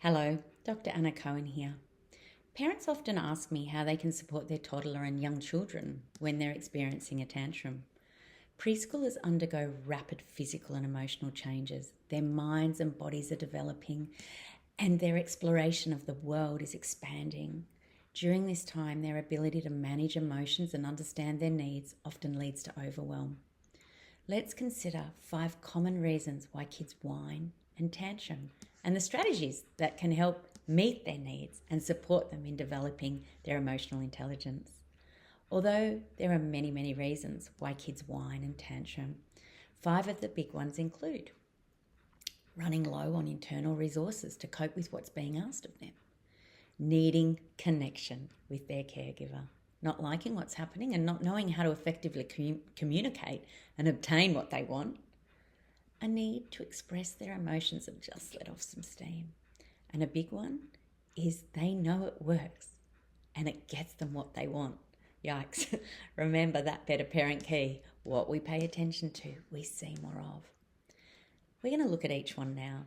Hello, Dr. Anna Cohen here. Parents often ask me how they can support their toddler and young children when they're experiencing a tantrum. Preschoolers undergo rapid physical and emotional changes. Their minds and bodies are developing, and their exploration of the world is expanding. During this time, their ability to manage emotions and understand their needs often leads to overwhelm. Let's consider 5 common reasons why kids whine and tantrum and the strategies that can help meet their needs and support them in developing their emotional intelligence. Although there are many reasons why kids whine and tantrum, 5 of the big ones include running low on internal resources to cope with what's being asked of them, needing connection with their caregiver, not liking what's happening and not knowing how to effectively communicate and obtain what they want, a need to express their emotions and just let off some steam. And a big one is they know it works and it gets them what they want. Yikes. Remember that better parent key. What we pay attention to, we see more of. We're going to look at each one now.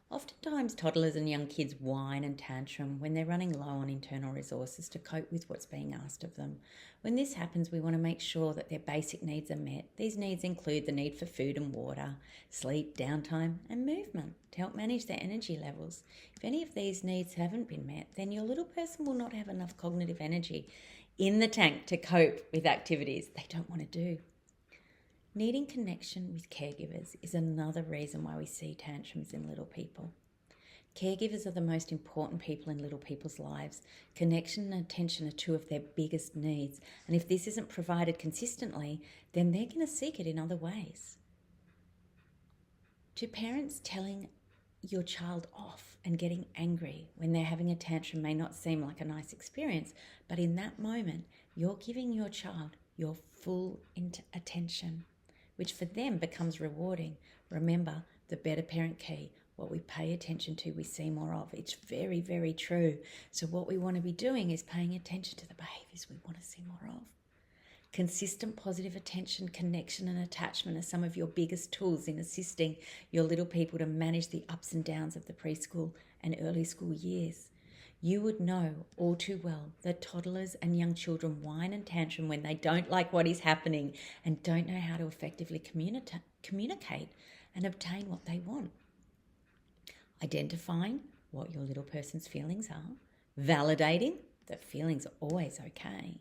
Oftentimes, toddlers and young kids whine and tantrum when they're running low on internal resources to cope with what's being asked of them. When this happens, we want to make sure that their basic needs are met. These needs include the need for food and water, sleep, downtime, and movement to help manage their energy levels. If any of these needs haven't been met, then your little person will not have enough cognitive energy in the tank to cope with activities they don't want to do. Needing connection with caregivers is another reason why we see tantrums in little people. Caregivers are the most important people in little people's lives. Connection and attention are 2 of their biggest needs, and if this isn't provided consistently, then they're going to seek it in other ways. To parents, telling your child off and getting angry when they're having a tantrum may not seem like a nice experience, but in that moment, you're giving your child your full attention, which for them becomes rewarding. Remember, the better parent key, what we pay attention to, we see more of. It's very true. So what we want to be doing is paying attention to the behaviours we want to see more of. Consistent positive attention, connection and attachment are some of your biggest tools in assisting your little people to manage the ups and downs of the preschool and early school years. You would know all too well that toddlers and young children whine and tantrum when they don't like what is happening and don't know how to effectively communicate and obtain what they want. Identifying what your little person's feelings are, validating that feelings are always okay,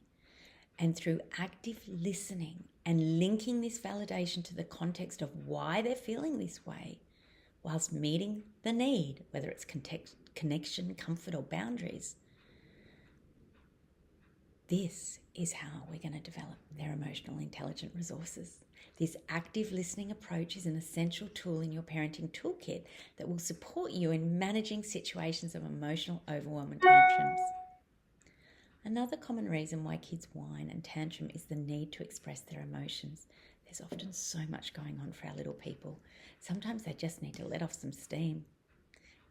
and through active listening and linking this validation to the context of why they're feeling this way, whilst meeting the need, whether it's connection, comfort, or boundaries. This is how we're going to develop their emotional intelligent resources. This active listening approach is an essential tool in your parenting toolkit that will support you in managing situations of emotional overwhelm and tantrums. Another common reason why kids whine and tantrum is the need to express their emotions. There's often so much going on for our little people. Sometimes they just need to let off some steam.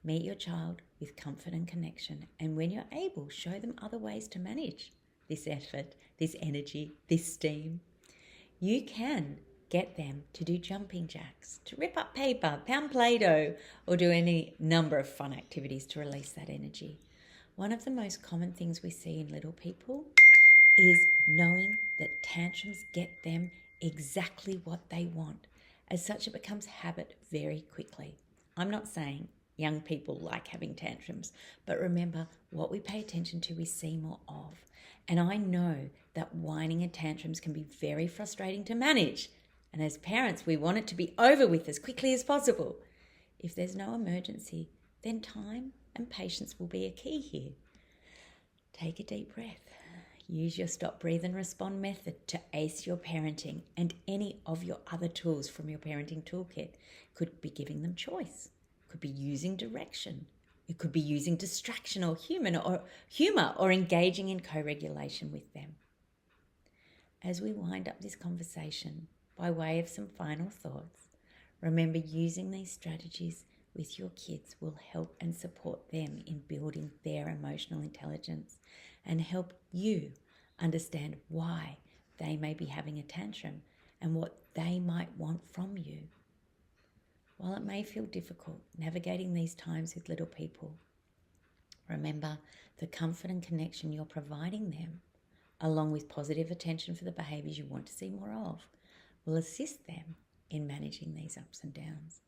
Meet your child with comfort and connection, and when you're able, show them other ways to manage this effort, this energy, this steam. You can get them to do jumping jacks, to rip up paper, pound Play-Doh, or do any number of fun activities to release that energy. One of the most common things we see in little people is knowing that tantrums get them exactly what they want. As such, it becomes habit very quickly. I'm not saying young people like having tantrums, but remember, what we pay attention to, we see more of. And I know that whining and tantrums can be very frustrating to manage. And as parents, we want it to be over with as quickly as possible. If there's no emergency, then time and patience will be a key here. Take a deep breath. Use your stop, breathe and respond method to ace your parenting, and any of your other tools from your parenting toolkit. Could be giving them choice. Could be using direction. It could be using distraction or humor or engaging in co-regulation with them. As we wind up this conversation, by way of some final thoughts, remember using these strategies with your kids will help and support them in building their emotional intelligence and help you understand why they may be having a tantrum and what they might want from you. While it may feel difficult navigating these times with little people, remember the comfort and connection you're providing them, along with positive attention for the behaviours you want to see more of, will assist them in managing these ups and downs.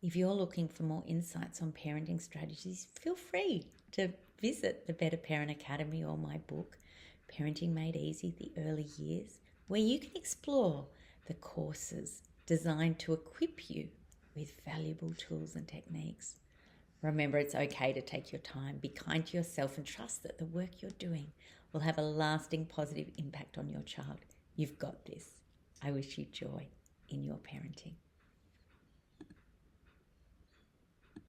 If you're looking for more insights on parenting strategies, feel free to visit the Better Parent Academy or my book, Parenting Made Easy, The Early Years, where you can explore the courses designed to equip you with valuable tools and techniques. Remember, it's okay to take your time, be kind to yourself, and trust that the work you're doing will have a lasting positive impact on your child. You've got this. I wish you joy in your parenting.